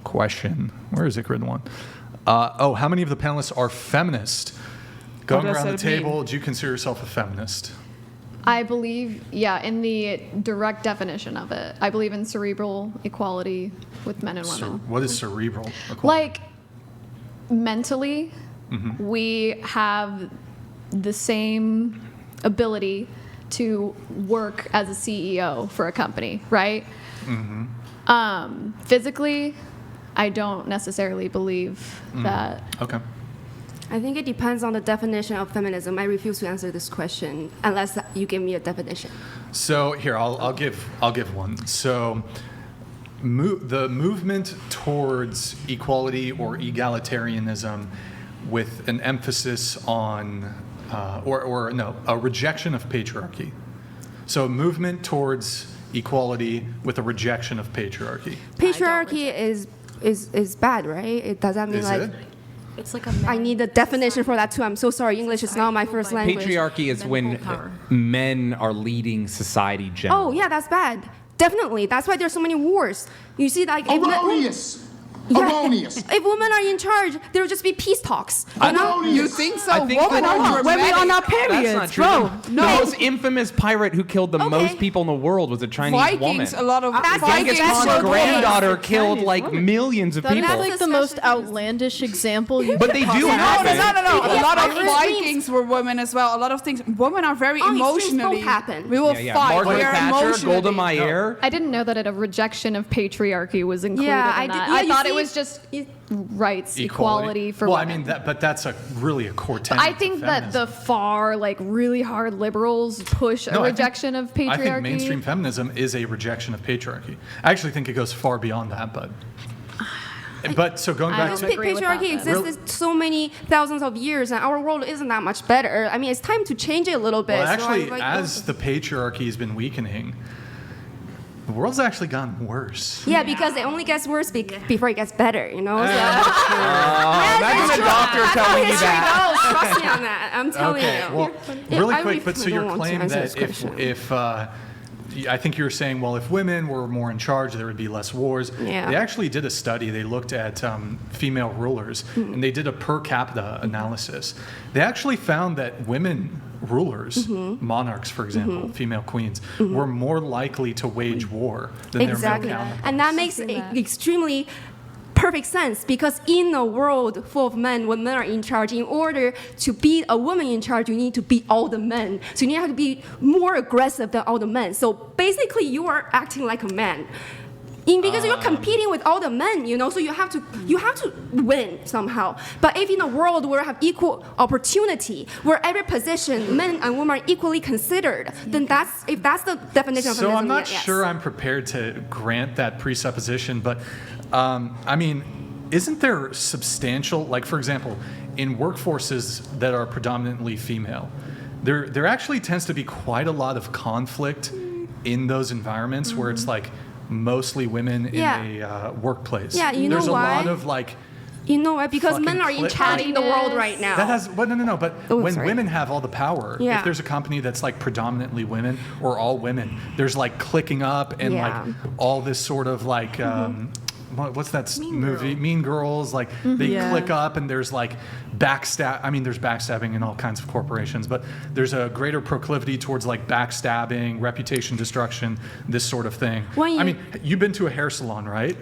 question. Where is it, grid one? How many of the panelists are feminist? Going around the table, do you consider yourself a feminist? I believe, in the direct definition of it. I believe in cerebral equality with men and women. What is cerebral equality? Like, mentally, we have the same ability to work as a CEO for a company, right? Physically, I don't necessarily believe that. Okay. I think it depends on the definition of feminism. I refuse to answer this question unless you give me a definition. So here, I'll give one. So the movement towards equality or egalitarianism with an emphasis on, a rejection of patriarchy. So a movement towards equality with a rejection of patriarchy. Patriarchy is bad, right? Does that mean Is like... it? It's like I need a definition for that too. I'm so sorry. English is not my first language. Patriarchy is when men are leading society generally. Oh, yeah, that's bad. Definitely. That's why there's so many wars. You see, like... Erroneous! Erroneous! If women are in charge, there will just be peace talks. You think so? I think Women are dramatic. on our periods, That's not true. bro. The most infamous pirate who killed the most people in the world was a Chinese woman. Vikings, a lot of Genghis Khan's okay. granddaughter killed like millions of people. That's like the most outlandish example you But they do happen. No. A lot of extremes. Vikings were women as well. A lot of things. Women are very All extremes emotionally. both happen. We will fight. Margaret We are Thatcher, emotionally. Golda Meir. I didn't know that a rejection of patriarchy was included in that. I thought it was just rights, equality for women. I mean, that's really a core tenet. I think that the far, really hard liberals push a rejection of patriarchy. I think mainstream feminism is a rejection of patriarchy. I actually think it goes far beyond that, but so going back to patriarchy existed so many thousands of years, and our world isn't that much better. I mean, it's time to change it a little bit. Well, actually, as the patriarchy has been weakening, the world's actually gotten worse. Yeah, because it only gets worse before it gets better, you know? Imagine a doctor telling you that. Trust me on that. I'm telling you. Well, really quick, but so your claim that if I think you were saying, well, if women were more in charge, there would be less wars. Yeah. They actually did a study. They looked at female rulers, and they did a per capita analysis. They actually found that women rulers, monarchs, for example, female queens, were more likely to wage war than their male counterparts. And that makes extremely perfect sense, because in a world full of men, when men are in charge, in order to be a woman in charge, you need to beat all the men. So you need to be more aggressive than all the men. So basically, you are acting like a man. Because you're competing with all the men, so you have to win somehow. But if in a world where we have equal opportunity, where every position, men and women are equally considered, then if that's the definition of feminism. So I'm not sure I'm prepared to grant that presupposition, but I mean, isn't there substantial, like for example, in workforces that are predominantly female, there actually tends to be quite a lot of conflict in those environments where it's like mostly women in a workplace. Yeah, There's know why? a lot of like. You know why? Because men are in charge in the world right now. That has, but no. But when women have all the power, if there's a company that's like predominantly women or all women, there's like clicking up and like all this sort of like. What's that movie? Mean Girls. Like they click up and there's like backstab. I mean, there's backstabbing in all kinds of corporations, but there's a greater proclivity towards like backstabbing, reputation destruction, this sort of thing. I mean, you've been to a hair salon, right?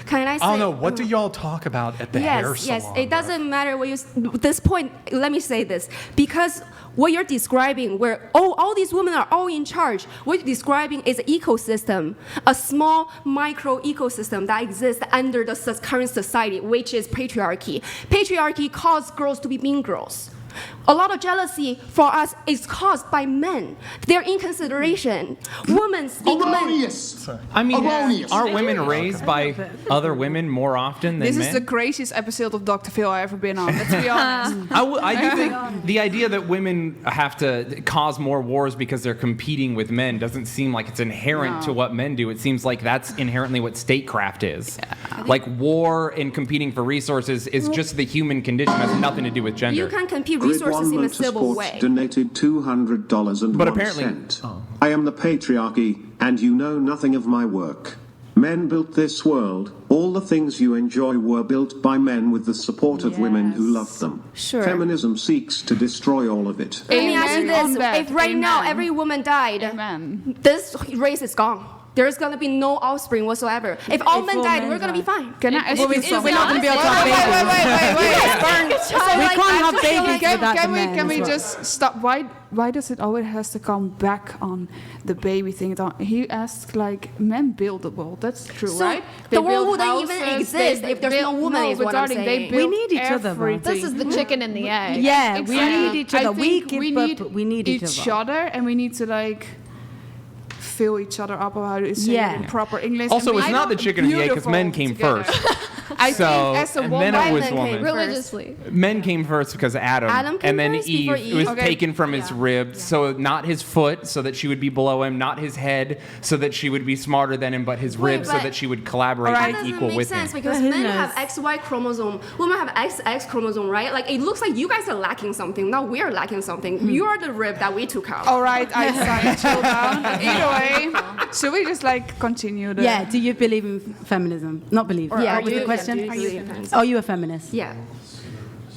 Can I say? I don't know. What do y'all talk about at the hair salon? Yes, it doesn't matter what at this point, let me say this. Because what you're describing, where all these women are all in charge, what you're describing is an ecosystem, a small micro ecosystem that exists under the current society, which is patriarchy. Patriarchy caused girls to be mean girls. A lot of jealousy for us is caused by men. Their inconsideration. Women speak men. I mean, are women raised by other women more often than men? This is the craziest episode of Dr. Phil I've ever been on, let's be honest. I do think the idea that women have to cause more wars because they're competing with men doesn't seem like it's inherent to what men do. It seems like that's inherently what statecraft is. Like war and competing for resources is just the human condition. It has nothing to do with gender. You can compete resources in a civil way. Donated $200.01. I am the patriarchy, and you know nothing of my work. Men built this world, All the things you enjoy were built by men with the support of women who loved them. Sure. Feminism seeks to destroy all of it. Let me ask you On this: that. if right now Amen. every woman died, Amen. this race is gone. There's gonna be no offspring whatsoever. If all men died, we're gonna be fine. Can I ask you We're not going to be able to have Wait, babies. So, We like, can't I have just feel babies like- without the Can men we as well. just stop? Why does it always has to come back on the baby thing? He asked like men build the world. That's true, So right? the world build wouldn't even houses, exist if there's no woman, is what I'm darling, saying. They We build need each other, bro. everything. This is the chicken and the egg. Yeah, we Exactly. need each other. I think We need each other. and we need to like fill each other up, or how to say it in proper English. Also, and it's be not the chicken and the egg because men beautiful came together. first. I So, think as a and woman, then it was men came woman. first. Religiously. Men came first because Adam Adam came and then first Eve. before It was Eve? Okay. taken from his ribs, so not his foot, so that she would be below him, not his head, so that she would be smarter than him, but his ribs, so but- that she would collaborate That and doesn't equal make with sense him. because Who men knows? have XY chromosome, women have XX chromosome, right? Like it looks like you guys are lacking something. Now we are lacking something. You are the rib that we took out. all right, I chill down. Either way, should we just like continue the? Yeah, do you believe in feminism? Not believe. Yeah, What was do the you- question? yeah, do you believe in feminism? Are you a feminist? Yeah.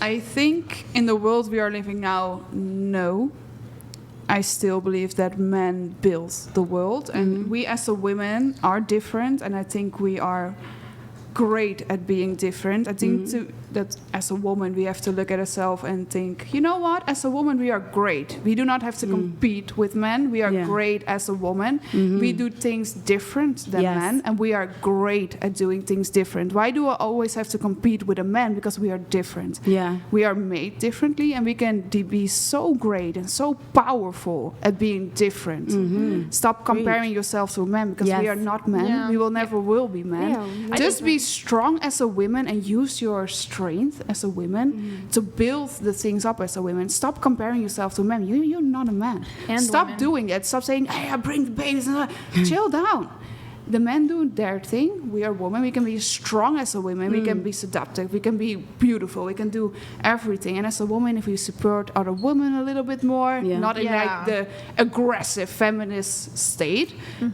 I think in the world we are living now, no. I still believe that men build the world, and we as a women are different, and I think we are great at being different. I think that as a woman we have to look at ourselves and think, you know what? As a woman we are great. We do not have to compete with men. We are Yeah. great as a woman. We do things different than Yes. men, and we are great at doing things different. Why do I always have to compete with a man? Because we are different. Yeah. We are made differently, and we can be so great and so powerful at being different. Stop comparing yourself to men, because we Yes. are not men. Yeah. We will never will be men. Yeah, Just be strong as a woman and use your strength as a woman to build the things up as a woman. Stop comparing yourself to men. You're not a man. And Stop women. doing that. Stop saying, "Hey, I bring the babies." Chill down. The men do their thing. We are women. We can be strong as a woman. We can be seductive. We can be beautiful. We can do everything. And as a woman, if we support other women a little bit more, Yeah. not in like the aggressive feminist state,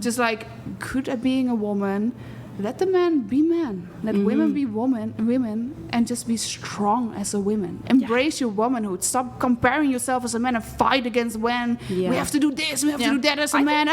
just like good at being a woman. Let the men be men. Let women be women, and just be strong as a woman. Embrace your womanhood. Stop comparing yourself as a man and fight against when Yeah. we have to do this, we have to do that as a man.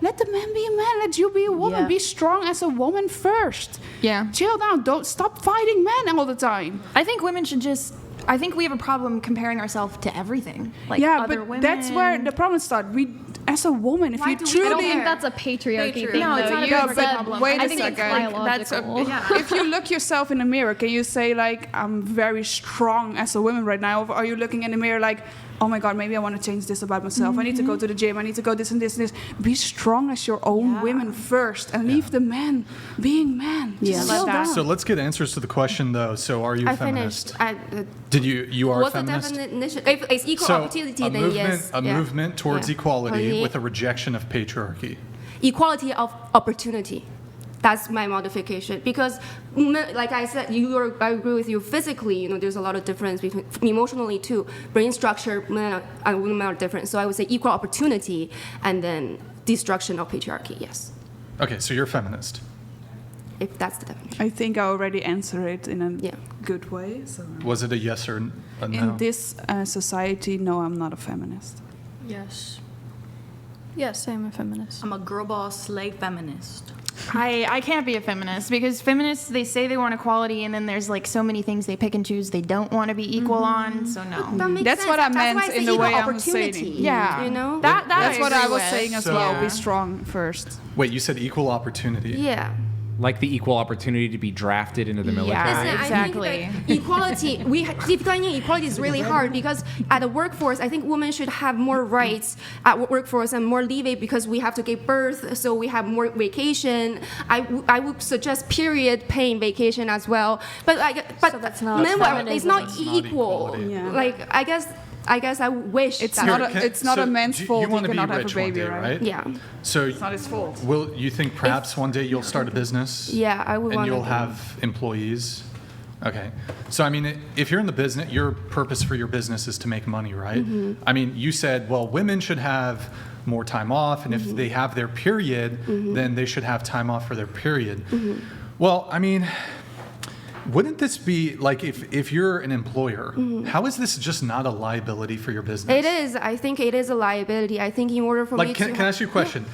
Let the man be a man. Let you be a woman. Yeah. Be strong as a woman first. Yeah. Chill down. Don't stop fighting men all the time. I think women should just. I think we have a problem comparing ourselves to everything. Like yeah, other but women. that's where the problem starts. We, as a woman, if Why you do we- truly I don't think that's a patriarchy thing. No, it's though. not a You patriarchy said- problem. Wait I a think it's second. That's a, biological. if you look yourself in the mirror, can you say like, I'm very strong as a woman right now? Or are you looking in the mirror like, oh my God, maybe I want to change this about myself. I need to go to the gym. I need to go this and this and this. Be strong as your own women first, and leave the men being men. Yeah. Just Love chill that. down. So let's get answers to the question though. So are you a I feminist? finished. Did you are a What's the feminist? definition? If it's equal So opportunity, a then movement, yes. a Yeah. movement towards Yeah. equality Okay. with a rejection of patriarchy. Equality of opportunity. That's my modification because, like I said, I agree with you. Physically, there's a lot of difference between emotionally too. Brain structure, men and women are different. So I would say equal opportunity, and then destruction of patriarchy. Yes, Okay, so you're a feminist. if that's the definition. I think I already answered it in a Yeah. good way. So. Was it a yes or a no? In this society, no, I'm not a feminist. Yes. Yes, I'm a feminist. I'm a girl boss slave feminist. I can't be a feminist because feminists, they say they want equality, and then there's like so many things they pick and choose they don't want to be equal on. So no. That makes That's sense. what I That's why meant say in the equal way I'm opportunity. saying. Yeah. That That's what I agree was with. saying as So- well. Be strong first. Wait, you said equal opportunity. Yeah. Like the equal opportunity to be drafted into the military. Yeah. Listen, exactly. I think that equality, defining equality is really hard because at the workforce, I think women should have more rights at workforce and more leeway because we have to give birth, so we have more vacation. I would suggest period paying vacation as well. But So that's not men, feminism. it's not That's not equal. equality. Yeah. Like I guess I wish It's that. not a- Can- it's not a man's do fault You he want to be cannot have a rich one baby, day, right? Yeah. So It's not his fault. will you think perhaps one day you'll start a business? Yeah, I would And want you'll to. have employees. Okay. So I mean, if you're in the business, your purpose for your business is to make money, right? Mm-hmm. I mean, you said, well, women should have more time off, and Mm-hmm. if they have their period, then they should have time off for their period. Well, I mean, wouldn't this be like if you're an employer, how is this just not a liability for your business? It is. I think it is a liability. I think in order for me to... Can I ask you a question?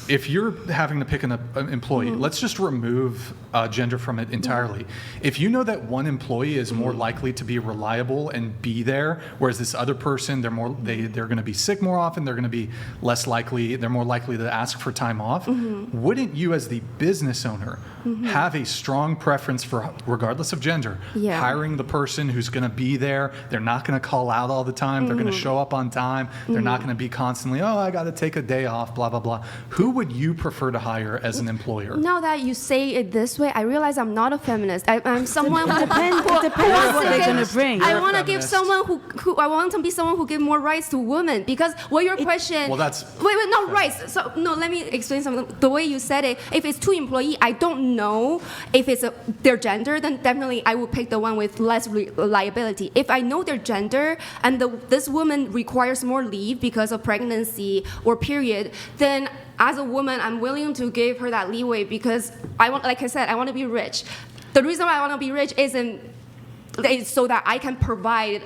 If you're having to pick an employee, let's just remove gender from it entirely. If you know that one employee is more likely to be reliable and be there, whereas this other person, they're going to be sick more often, they're going to be less likely, they're more likely to ask for time off, wouldn't you as the business owner have a strong preference for, regardless of gender, hiring the person who's going to be there? They're not going to call out all the time. They're going to show up on time. They're not going to be constantly, I got to take a day off, blah, blah, blah. Who would you prefer to hire as an employer? Now that you say it this way, I realize I'm not a feminist. I'm someone who depends what they're going to bring. I want to give someone who I want to be someone who give more rights to women, because your question. Well, that's wait, not rights. So no, let me explain something. The way you said it, if it's two employees, I don't know if it's their gender, then definitely I would pick the one with less liability. If I know their gender and this woman requires more leave because of pregnancy or period, then as a woman, I'm willing to give her that leeway because I want to be rich. The reason why I want to be rich is so that I can provide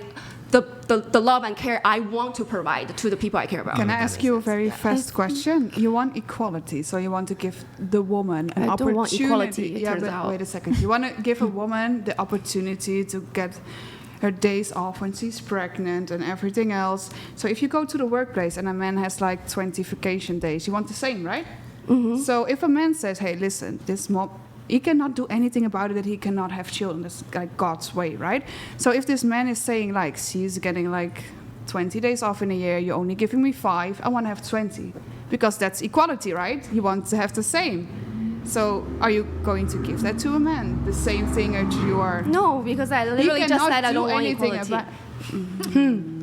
the love and care I want to provide to the people I care about. Can I ask you a very fast question? You want equality, so you want to give the woman an opportunity. I don't want equality, turns out. Wait a second. You want to give a woman the opportunity to get her days off when she's pregnant and everything else. So if you go to the workplace and a man has like 20 vacation days, you want the same, right? So if a man says, hey, listen, this mom, he cannot do anything about it, that he cannot have children. That's like God's way, right? So if this man is saying like, she's getting like 20 days off in a year, you're only giving me 5, I want to have 20. Because that's equality, right? He wants to have the same. So are you going to give that to a man? The same thing as you are? No, because I literally just said I don't want equality.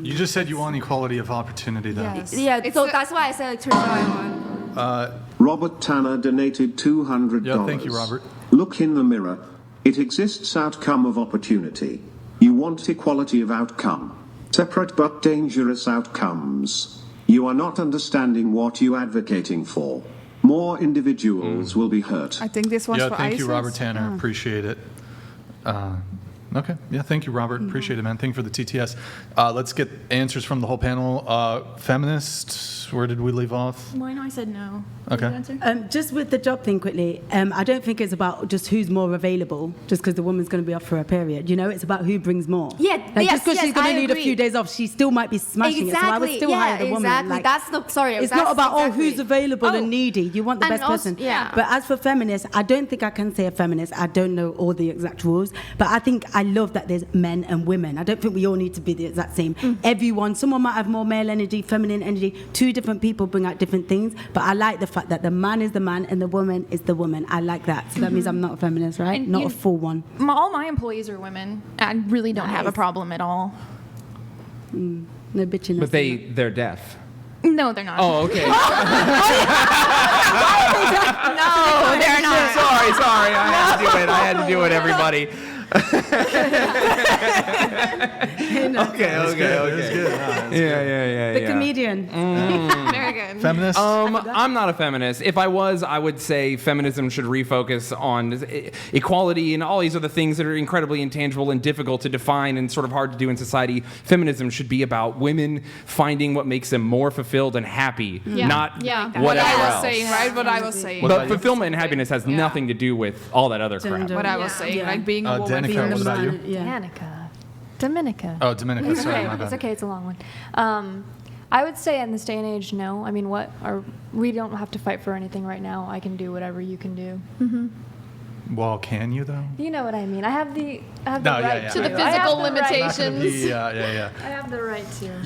You just said you want equality of opportunity, though. Yes. Yeah, so that's why I said it turns out I want. Robert Tanner donated $200. Yeah, thank you, Robert. Look in the mirror. It exists outcome of opportunity. You want equality of outcome. Separate but dangerous outcomes. You are not understanding what you advocating for. More individuals will be hurt. I think this was for thank ISIS. you, Robert Tanner. Appreciate it. Okay. Yeah, thank you, Robert. Appreciate it, man. Thank you for the TTS. Let's get answers from the whole panel. Feminists, where did we leave off? Well, I know I said no. Okay. Just with the job thing quickly, I don't think it's about just who's more available, just because the woman's going to be off for a period. You know, it's about who brings more. Yeah, just because she's going to need a few days off, she still might be smashing it. So I would still hire the woman. Exactly. It's not about who's available and needy. You want the best person. Yeah. But as for feminists, I don't think I can say a feminist. I don't know all the exact rules, but I think I love that there's men and women. I don't think we all need to be the exact same. Someone might have more male energy, feminine energy. Two different people bring out different things, but I like the fact that the man is the man and the woman is the woman. I like that. So that means I'm not a feminist, right? And not a full one. All my employees are women. I really don't have a problem at all. No bitching. But they're deaf. No, they're not. Oh, okay. No, they're not. Sorry. I had to do it, everybody. Okay. Yeah. The comedian. Very good. Feminist? I'm not a feminist. If I was, I would say feminism should refocus on equality and all these other things that are incredibly intangible and difficult to define and sort of hard to do in society. Feminism should be about women finding what makes them more fulfilled and happy, not whatever what I was else. saying, right? What I was saying. But fulfillment and happiness has nothing to do with all that other crap. What I was saying, like being a woman. Danica, what about you? Dominica. Oh, Dominica, sorry, my bad. It's okay, it's a long one. I would say in this day and age, no. I mean, we don't have to fight for anything right now. I can do whatever you can do. Well, can you, though? You know what I mean. I have the right to the physical limitations. Yeah. I have the right to.